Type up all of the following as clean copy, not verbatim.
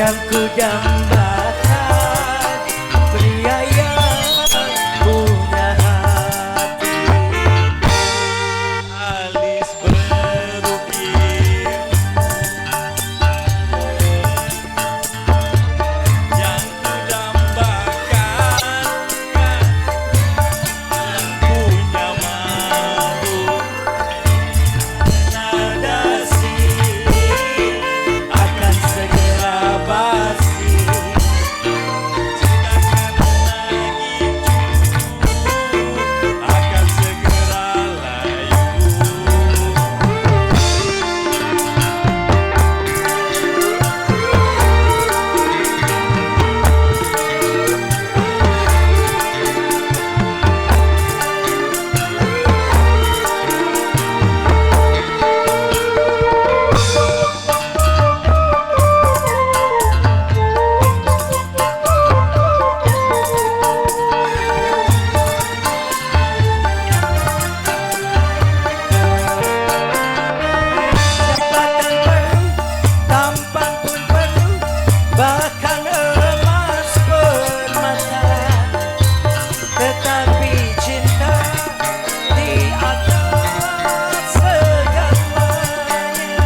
yang ku dambakan, pria yang punya hati. Alis berukir yang ku dambakan, punya malu Nada sih akan segera basi. akan segera layu. Jabatan perlu, tampan pun perlu, bahkan emas permata. Tetapi cinta di atas segalanya.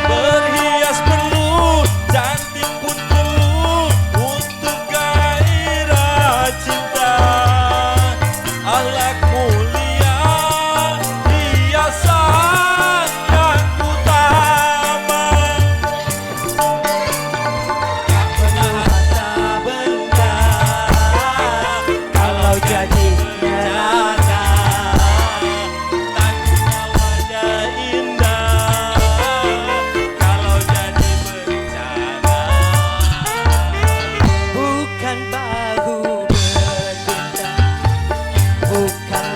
Berhias perlu, cantik pun perlu untuk gairah cinta. Akhlak mulia, hiasan yang utama. Harta benda kalau jadi nyata. Tanpa wajah indah kalau jadi bencana. Bukan bahu bertindak, bukan